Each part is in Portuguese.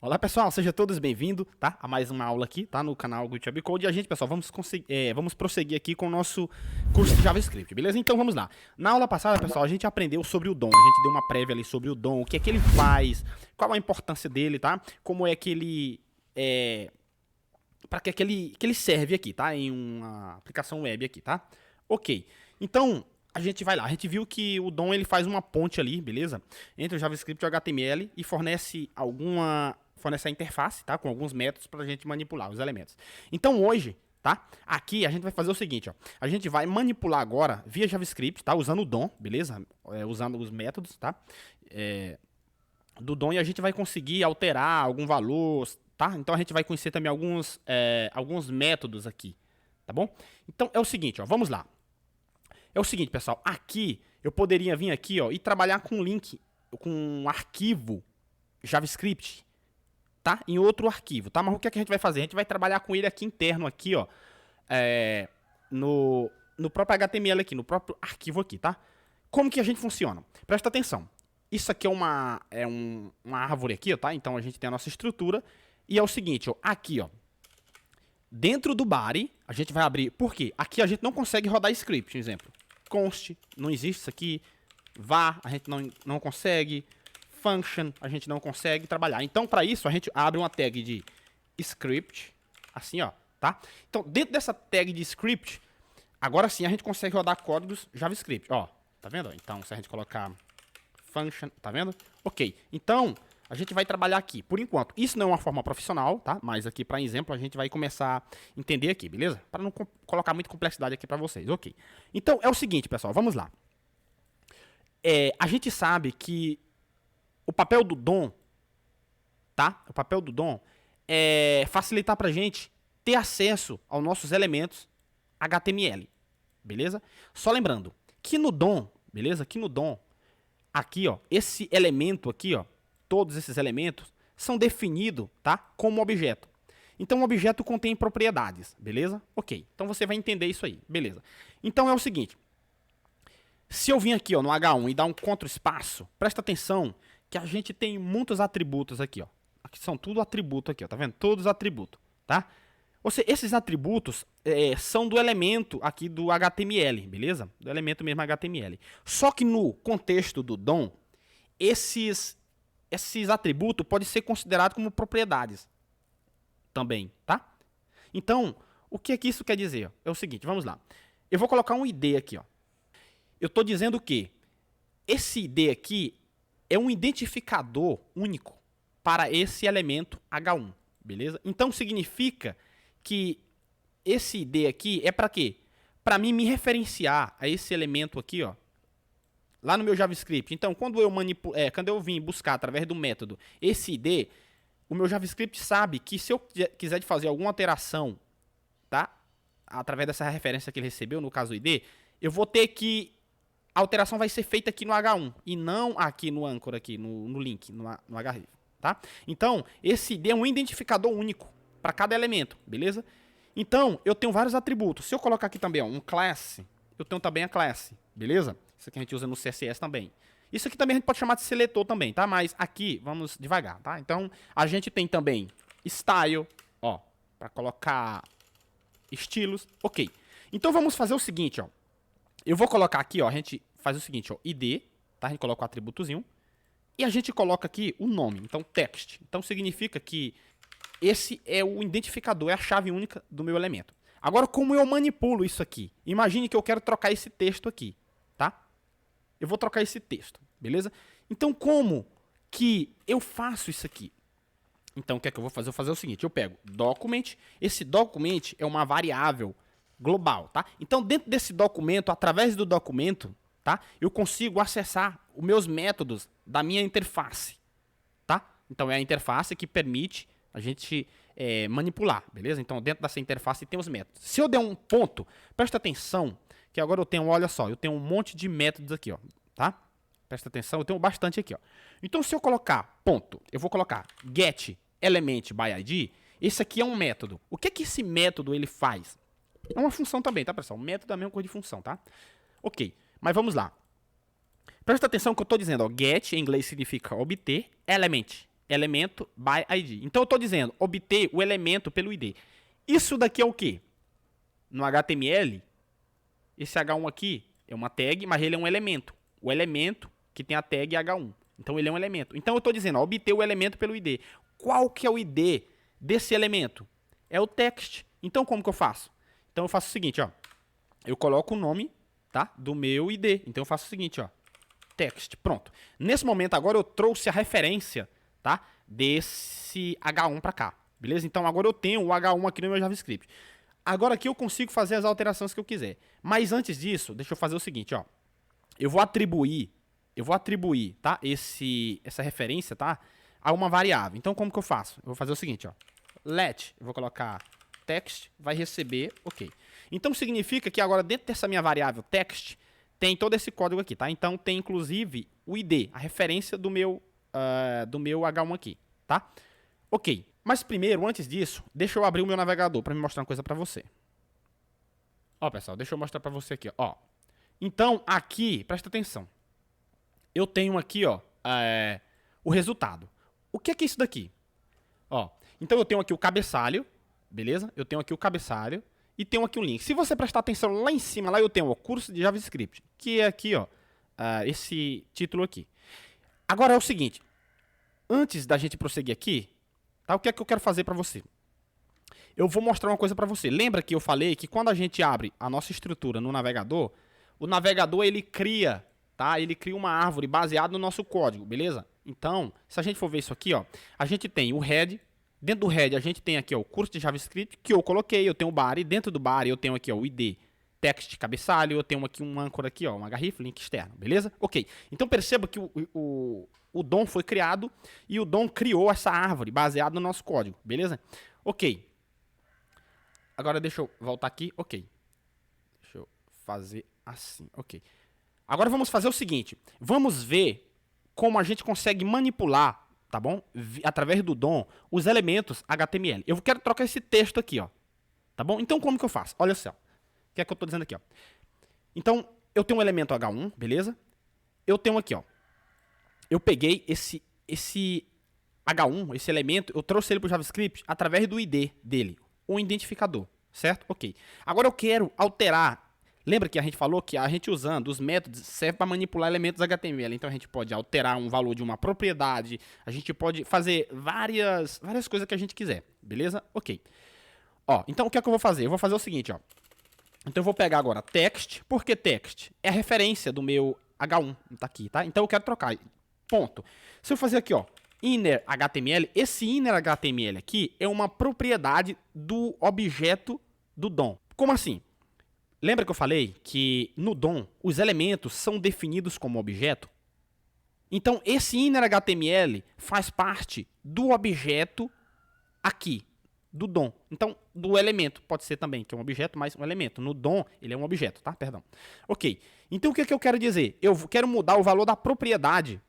Olá pessoal, sejam todos bem-vindos, tá? A mais uma aula aqui, tá? No canal GitHub Code. E a gente, pessoal, vamos prosseguir aqui com o nosso curso de JavaScript, beleza? Então vamos lá. Na aula passada, pessoal, a gente aprendeu sobre o DOM. A gente deu uma prévia ali sobre o DOM, o que é que ele faz, qual a importância dele, tá? Como é que ele para que ele serve aqui, tá? Em uma aplicação web aqui, tá? Ok. Então, a gente vai lá. A gente viu que o DOM ele faz uma ponte ali, beleza? Entre o JavaScript e o HTML e fornece a interface, tá? Com alguns métodos para a gente manipular os elementos. Então, hoje, tá? Aqui a gente vai fazer o seguinte, ó. A gente vai manipular agora via JavaScript, tá? Usando o DOM, beleza? Usando os métodos, tá? Do DOM, e a gente vai conseguir alterar algum valor, tá? Então a gente vai conhecer também alguns métodos aqui, tá bom? Então é o seguinte, ó, vamos lá. É o seguinte, pessoal, aqui eu poderia vir aqui, ó, e trabalhar com um link, com um arquivo JavaScript, tá? Em outro arquivo, tá? Mas o que é que a gente vai fazer? A gente vai trabalhar com ele aqui interno, aqui, ó, no próprio HTML aqui, no próprio arquivo aqui, tá? Como que a gente funciona? Presta atenção. Isso aqui é uma árvore aqui, ó, tá? Então a gente tem a nossa estrutura. E é o seguinte, ó, aqui, ó. Dentro do body, a gente vai abrir... Por quê? Aqui a gente não consegue rodar script, por exemplo. Const, não existe isso aqui. Var, a gente não consegue. Function, a gente não consegue trabalhar. Então, para isso, a gente abre uma tag de script, assim, ó, tá? Então, dentro dessa tag de script, agora sim a gente consegue rodar códigos JavaScript, ó. Tá vendo? Então, se a gente colocar function, tá vendo? Ok, então a gente vai trabalhar aqui, por enquanto. Isso não é uma forma profissional, tá? Mas aqui, para exemplo, a gente vai começar a entender aqui, beleza? Para não colocar muita complexidade aqui para vocês, ok. Então, é o seguinte, pessoal, vamos lá. A gente sabe que o papel do DOM, tá? O papel do DOM é facilitar pra gente ter acesso aos nossos elementos HTML, beleza? Só lembrando que no DOM, beleza? Que no DOM, aqui, ó, esse elemento aqui, ó, todos esses elementos são definidos, tá? Como objeto. Então, o objeto contém propriedades, beleza? Ok, então você vai entender isso aí, beleza. Então, é o seguinte. Se eu vim aqui, ó, no H1 e dar um Ctrl espaço, presta atenção que a gente tem muitos atributos aqui, ó. Aqui são tudo atributo aqui, ó, tá vendo? Todos atributos, tá? Ou seja, esses atributos são do elemento aqui do HTML, beleza? Do elemento mesmo HTML. Só que no contexto do DOM, esses atributos podem ser considerados como propriedades também, tá? Então, o que é que isso quer dizer? É o seguinte, vamos lá. Eu vou colocar um ID aqui, ó. Eu estou dizendo que esse ID aqui é um identificador único para esse elemento H1, beleza? Então, significa que esse ID aqui é para quê? Para mim me referenciar a esse elemento aqui, ó, lá no meu JavaScript. Então, quando eu vim buscar através do método esse ID, o meu JavaScript sabe que se eu quiser fazer alguma alteração, tá? Através dessa referência que ele recebeu, no caso do ID, eu vou ter que a alteração vai ser feita aqui no H1 e não aqui no Anchor, aqui no link, no href, tá? Então, esse ID é um identificador único para cada elemento, beleza? Então, eu tenho vários atributos. Se eu colocar aqui também, ó, um class, eu tenho também a classe, beleza? Isso aqui a gente usa no CSS também. Isso aqui também a gente pode chamar de seletor também, tá? Mas aqui, vamos devagar, tá? Então, a gente tem também style, ó, para colocar estilos, ok. Então, vamos fazer o seguinte, ó. Eu vou colocar aqui, ó, a gente faz o seguinte, ó, ID, tá? A gente coloca o atributozinho e a gente coloca aqui o nome, então text. Então significa que esse é o identificador, é a chave única do meu elemento. Agora, como eu manipulo isso aqui? Imagine que eu quero trocar esse texto aqui, tá? Eu vou trocar esse texto, beleza? Então, como que eu faço isso aqui? Então, o que é que eu vou fazer? Eu vou fazer o seguinte, eu pego document, esse document é uma variável global, tá? Então, dentro desse documento, através do documento, tá? Eu consigo acessar os meus métodos da minha interface, tá? Então, é a interface que permite a gente manipular, beleza? Então, dentro dessa interface tem os métodos. Se eu der um ponto, presta atenção, que agora eu tenho, olha só, eu tenho um monte de métodos aqui, ó, tá? Presta atenção, eu tenho bastante aqui, ó. Então, se eu colocar ponto, eu vou colocar get element by id, esse aqui é um método. O que é que esse método ele faz? É uma função também, tá, pessoal? O método é a mesma coisa de função, tá? Ok, mas vamos lá. Presta atenção que eu estou dizendo, ó. Get, em inglês, significa obter. Element elemento by ID. Então eu estou dizendo obter o elemento pelo ID. Isso daqui é o quê? No HTML, esse H1 aqui é uma tag, mas ele é um elemento. O elemento que tem a tag H1. Então ele é um elemento. Então eu estou dizendo, ó, obter o elemento pelo ID. Qual que é o ID desse elemento? É o text. Então como que eu faço? Então eu faço o seguinte, ó. Eu coloco o nome, tá, do meu ID. Então eu faço o seguinte, ó. Text. Pronto. Nesse momento agora eu trouxe a referência, tá, desse H1 para cá. Beleza? Então agora eu tenho o H1 aqui no meu JavaScript. Agora aqui eu consigo fazer as alterações que eu quiser. Mas antes disso, deixa eu fazer o seguinte, ó. Eu vou atribuir, tá, essa referência, tá, a uma variável. Então como que eu faço? Eu vou fazer o seguinte, ó. Let, eu vou colocar text, vai receber, ok. Então significa que agora dentro dessa minha variável text tem todo esse código aqui, tá? Então tem inclusive o ID, a referência do meu H1 aqui, tá? Ok. Mas primeiro, antes disso, deixa eu abrir o meu navegador para me mostrar uma coisa para você. Ó, pessoal, deixa eu mostrar para você aqui, ó. Então, aqui, presta atenção. Eu tenho aqui, ó, o resultado. O que é isso daqui? Ó, então eu tenho aqui o cabeçalho, beleza? Eu tenho aqui o cabeçalho e tenho aqui um link. Se você prestar atenção lá em cima, lá eu tenho o curso de JavaScript, que é aqui, ó, esse título aqui. Agora é o seguinte, antes da gente prosseguir aqui, tá? O que é que eu quero fazer para você? Eu vou mostrar uma coisa para você. Lembra que eu falei que quando a gente abre a nossa estrutura no navegador, o navegador ele cria, tá? Ele cria uma árvore baseada no nosso código, beleza? Então, se a gente for ver isso aqui, ó, a gente tem o head. Dentro do head a gente tem aqui, ó, o curso de JavaScript que eu coloquei, eu tenho o body, dentro do body eu tenho aqui, ó, o ID, text, cabeçalho, eu tenho aqui um âncora aqui, ó, uma garrafa, link externo, beleza? Ok. Então perceba que o DOM foi criado e o DOM criou essa árvore baseada no nosso código, beleza? Ok. Agora deixa eu voltar aqui, ok. Deixa eu fazer assim, ok. Agora vamos fazer o seguinte, vamos ver como a gente consegue manipular, tá bom? Através do DOM, os elementos HTML. Eu quero trocar esse texto aqui, ó. Tá bom? Então como que eu faço? Olha só. O que é que eu tô dizendo aqui, ó? Então, eu tenho um elemento H1, beleza? Eu tenho aqui, ó. Eu peguei esse H1, esse elemento, eu trouxe ele pro JavaScript através do ID dele, o identificador, certo? Ok. Agora eu quero alterar. Lembra que a gente falou que a gente usando os métodos serve para manipular elementos HTML. Então a gente pode alterar um valor de uma propriedade, a gente pode fazer várias coisas que a gente quiser, beleza? Ok. Ó, então o que é que eu vou fazer? Eu vou fazer o seguinte, ó. Então eu vou pegar agora text, porque text é a referência do meu H1, tá aqui, tá? Então eu quero trocar, ponto. Se eu fazer aqui, ó, inner HTML, esse inner HTML aqui é uma propriedade do objeto do DOM. Como assim? Lembra que eu falei que no DOM os elementos são definidos como objeto? Então esse inner HTML faz parte do objeto aqui, do DOM. Então, do elemento, pode ser também, que é um objeto, mas um elemento. No DOM, ele é um objeto, tá? Perdão. Ok. Então, o que é que eu quero dizer? Eu quero mudar o valor da propriedade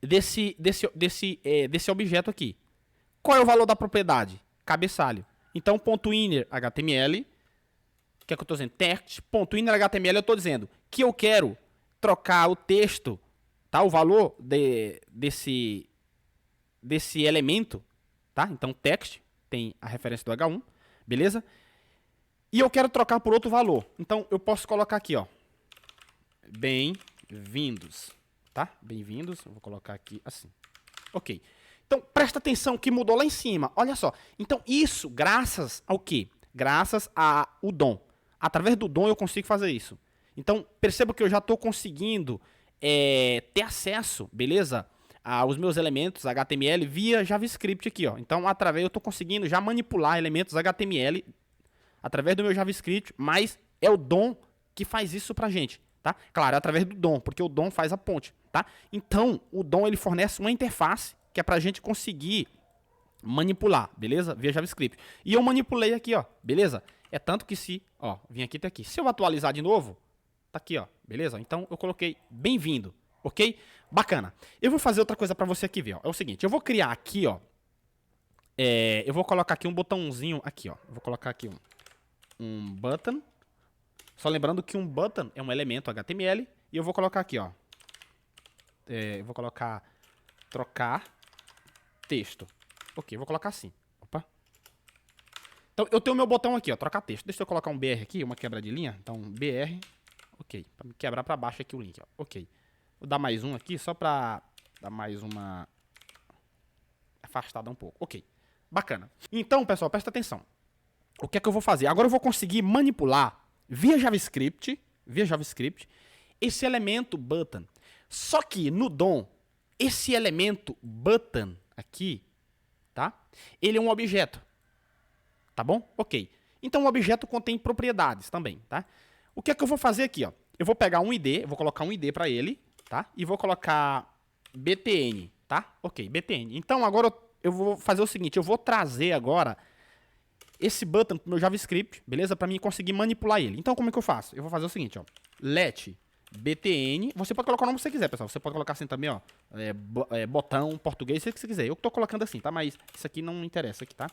desse objeto aqui. Qual é o valor da propriedade? Cabeçalho. Então, ponto .inner HTML, o que é que eu estou dizendo? Text, ponto .inner HTML, eu estou dizendo que eu quero trocar o texto, tá? O valor desse elemento, tá? Então, text tem a referência do H1, beleza? E eu quero trocar por outro valor. Então, eu posso colocar aqui, ó. Bem-vindos, tá? Bem-vindos, eu vou colocar aqui assim. Ok. Então, presta atenção que mudou lá em cima. Olha só. Então, isso graças ao quê? Graças ao DOM. Através do DOM eu consigo fazer isso. Então, perceba que eu já estou conseguindo ter acesso, beleza? Os meus elementos HTML via JavaScript aqui, ó. Então, eu estou conseguindo já manipular elementos HTML através do meu JavaScript, mas é o DOM que faz isso pra gente, tá? Claro, é através do DOM, porque o DOM faz a ponte, tá? Então, o DOM ele fornece uma interface que é pra gente conseguir manipular, beleza? Via JavaScript. E eu manipulei aqui, ó, beleza? É tanto que ó, vim aqui até aqui. Se eu atualizar de novo, tá aqui, ó, beleza? Então, eu coloquei bem-vindo. Ok? Bacana. Eu vou fazer outra coisa para você aqui ver, ó. É o seguinte, eu vou criar aqui, ó. Eu vou colocar aqui um botãozinho aqui, ó. Eu vou colocar aqui um button. Só lembrando que um button é um elemento HTML. E eu vou colocar aqui, ó. Eu vou colocar trocar texto. Ok, vou colocar assim. Opa. Então, eu tenho o meu botão aqui, ó, trocar texto. Deixa eu colocar um BR aqui, uma quebra de linha. Então, BR. Ok, pra me quebrar pra baixo aqui o link, ó. Ok. Vou dar mais um aqui, só pra dar mais uma afastada um pouco. Ok, bacana. Então, pessoal, presta atenção. O que é que eu vou fazer? Agora eu vou conseguir manipular via JavaScript, esse elemento button. Só que no DOM, esse elemento button aqui, tá? Ele é um objeto. Tá bom? Ok. Então o objeto contém propriedades também, tá? O que é que eu vou fazer aqui, ó? Eu vou pegar um ID, eu vou colocar um ID para ele, tá? E vou colocar btn, tá? Ok, btn. Então agora eu vou fazer o seguinte, eu vou trazer agora esse button pro meu JavaScript, beleza? Para mim conseguir manipular ele. Então como é que eu faço? Eu vou fazer o seguinte, ó. Let btn, você pode colocar o nome que você quiser, pessoal. Você pode colocar assim também, ó, botão, português, se você quiser. Eu tô colocando assim, tá? Mas isso aqui não interessa aqui, tá?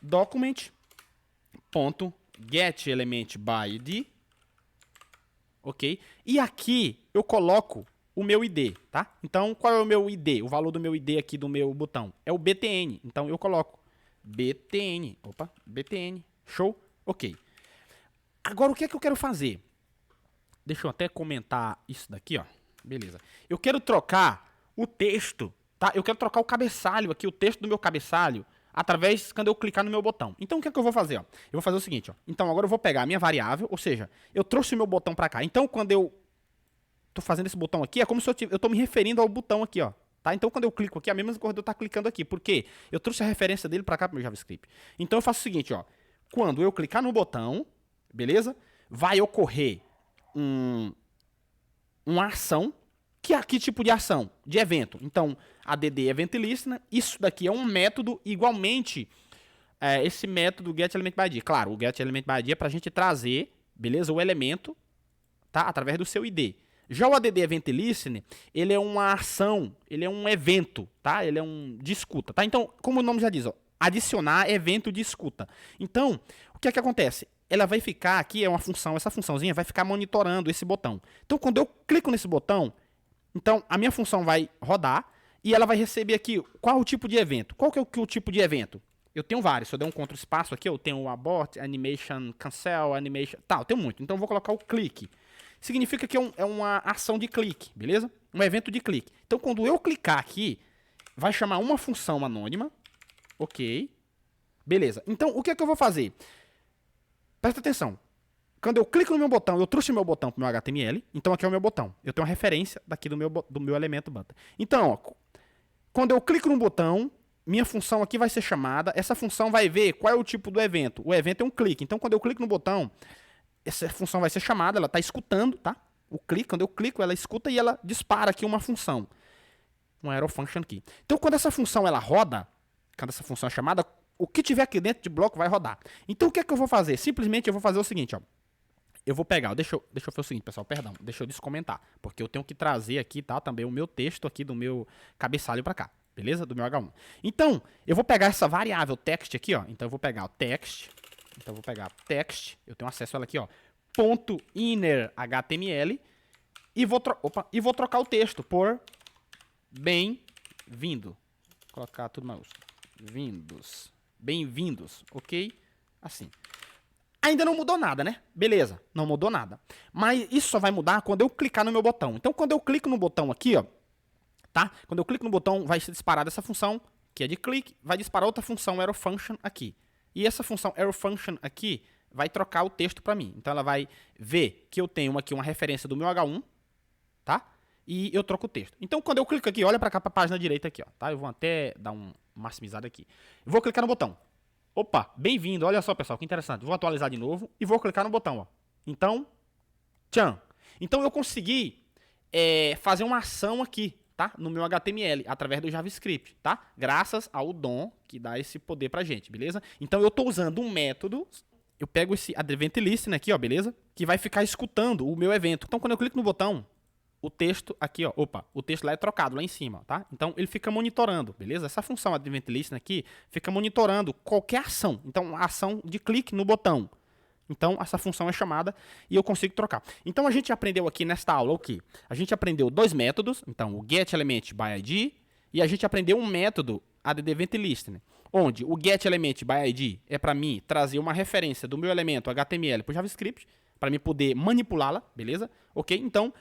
Document.getElementById, ok? E aqui eu coloco o meu ID, tá? Então, qual é o meu ID? O valor do meu ID aqui do meu botão é o btn. Então, eu coloco btn. Opa, btn. Show? Ok. Agora, o que é que eu quero fazer? Deixa eu até comentar isso daqui, ó. Beleza. Eu quero trocar o texto, tá? Eu quero trocar o cabeçalho aqui, o texto do meu cabeçalho, através quando eu clicar no meu botão. Então o que é que eu vou fazer, ó? Eu vou fazer o seguinte, ó. Então agora eu vou pegar a minha variável, ou seja, eu trouxe o meu botão pra cá. Então quando eu tô fazendo esse botão aqui, é como se eu tô me referindo ao botão aqui, ó. Tá? Então quando eu clico aqui, a mesma coisa de eu estar clicando aqui, porque eu trouxe a referência dele pra cá pro meu JavaScript. Então eu faço o seguinte, ó. Quando eu clicar no botão, beleza? Vai ocorrer uma ação. Que tipo de ação? De evento. Então, add event listener, isso daqui é um método igualmente, esse método getElementById. Claro, o getElementById é pra gente trazer, beleza, o elemento, tá? Através do seu ID. Já o add event listener, ele é uma ação, ele é um evento, tá? Ele é um de escuta, tá? Então, como o nome já diz, ó, adicionar evento de escuta. Então, o que é que acontece? Ela vai ficar aqui, é uma função, essa funçãozinha vai ficar monitorando esse botão. Então, quando eu clico nesse botão, então, a minha função vai rodar e ela vai receber aqui qual o tipo de evento. Qual que é o tipo de evento? Eu tenho vários. Se eu der um Ctrl espaço aqui, eu tenho o abort, animation, cancel, animation... Tá, eu tenho muito. Então, eu vou colocar o clique. Significa que é uma ação de clique, beleza? Um evento de clique. Então, quando eu clicar aqui, vai chamar uma função anônima. Ok. Beleza. Então, o que é que eu vou fazer? Presta atenção. Quando eu clico no meu botão, eu trouxe o meu botão para o meu HTML. Então, aqui é o meu botão. Eu tenho uma referência daqui do meu elemento button. Então, ó, quando eu clico no botão, minha função aqui vai ser chamada. Essa função vai ver qual é o tipo do evento. O evento é um clique. Então, quando eu clico no botão, essa função vai ser chamada. Ela está escutando, tá? O clique, quando eu clico, ela escuta e ela dispara aqui uma função. Uma arrow function aqui. Então, quando essa função ela roda, quando essa função é chamada, o que tiver aqui dentro de bloco vai rodar. Então, o que é que eu vou fazer? Simplesmente eu vou fazer o seguinte, ó. Eu vou pegar, deixa eu fazer o seguinte, pessoal, perdão, deixa eu descomentar, porque eu tenho que trazer aqui, tá, também o meu texto aqui do meu cabeçalho pra cá, beleza? Do meu H1. Então, eu vou pegar essa variável text aqui, ó, então eu vou pegar o text, eu tenho acesso a ela aqui, ó, ponto inner HTML, e vou trocar o texto por bem-vindo, vou colocar tudo maiúsculo, bem-vindos, ok? Assim. Ainda não mudou nada, né? Beleza, não mudou nada. Mas isso só vai mudar quando eu clicar no meu botão. Então, quando eu clico no botão aqui, ó, tá? Quando eu clico no botão, vai ser disparada essa função, que é de clique, vai disparar outra função arrow function aqui. E essa função arrow function aqui vai trocar o texto para mim. Então, ela vai ver que eu tenho aqui uma referência do meu H1, tá? E eu troco o texto. Então, quando eu clico aqui, olha para cá, para a página direita aqui, ó, tá? Eu vou até dar um maximizado aqui. Eu vou clicar no botão. Opa, bem-vindo. Olha só, pessoal, que interessante. Vou atualizar de novo e vou clicar no botão, ó. Então, tchan. Então, eu consegui fazer uma ação aqui, tá? No meu HTML, através do JavaScript, tá? Graças ao DOM, que dá esse poder pra gente, beleza? Então, eu tô usando um método. Eu pego esse event listener aqui, ó, beleza? Que vai ficar escutando o meu evento. Então, quando eu clico no botão, o texto aqui, ó, o texto lá é trocado lá em cima, tá? Então, ele fica monitorando, beleza? Essa função event listener aqui fica monitorando qualquer ação. Então, a ação de clique no botão. Então, essa função é chamada e eu consigo trocar. Então, a gente aprendeu aqui nesta aula o quê? A gente aprendeu dois métodos. Então, o getElementById E a gente aprendeu um método add event listener, onde o getElementById é para mim trazer uma referência do meu elemento HTML para o JavaScript, para mim poder manipulá-la, beleza? Ok? Então,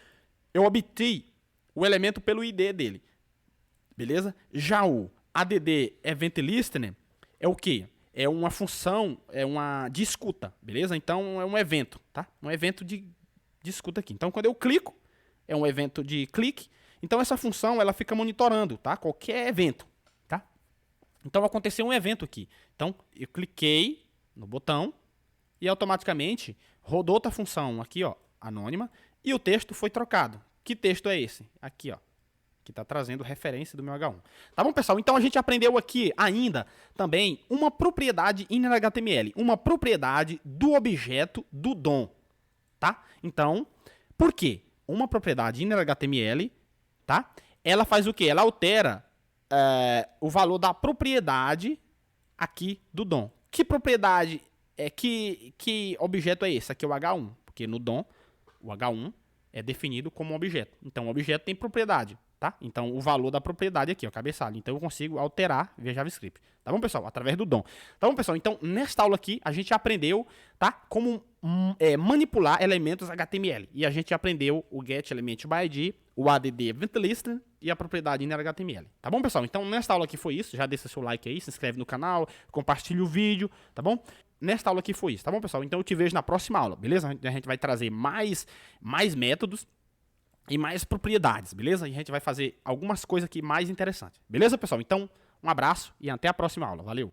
eu obtive o elemento pelo ID dele, beleza? Já o add event listener é o quê? É uma função, de escuta, beleza? Então, é um evento, tá? Um evento de escuta aqui. Então, quando eu clico, é um evento de clique. Então, essa função, ela fica monitorando, tá? Qualquer evento, tá? Então, aconteceu um evento aqui. Então, eu cliquei no botão e automaticamente rodou outra função aqui, ó, anônima, e o texto foi trocado. Que texto é esse? Aqui, ó, que está trazendo referência do meu H1. Tá bom, pessoal? Então, a gente aprendeu aqui ainda também uma propriedade inner HTML, uma propriedade do objeto do DOM, tá? Então, por quê? Uma propriedade inner HTML, tá? Ela faz o quê? Ela altera o valor da propriedade aqui do DOM. Que propriedade, que objeto é esse? Aqui é o H1, porque no DOM, o H1 é definido como um objeto. Então, o objeto tem propriedade, tá? Então, o valor da propriedade aqui, ó, cabeçalho. Então, eu consigo alterar via JavaScript. Tá bom, pessoal? Através do DOM. Tá bom, pessoal? Então, nesta aula aqui, a gente aprendeu, tá? Como manipular elementos HTML. E a gente aprendeu o getElementById, o add event listener e a propriedade inner HTML. Tá bom, pessoal? Então, nesta aula aqui foi isso. Já deixa seu like aí, se inscreve no canal, compartilha o vídeo, tá bom? Nesta aula aqui foi isso, tá bom, pessoal? Então, eu te vejo na próxima aula, beleza? A gente vai trazer mais métodos e mais propriedades, beleza? E a gente vai fazer algumas coisas aqui mais interessantes. Beleza, pessoal? Então, um abraço e até a próxima aula. Valeu!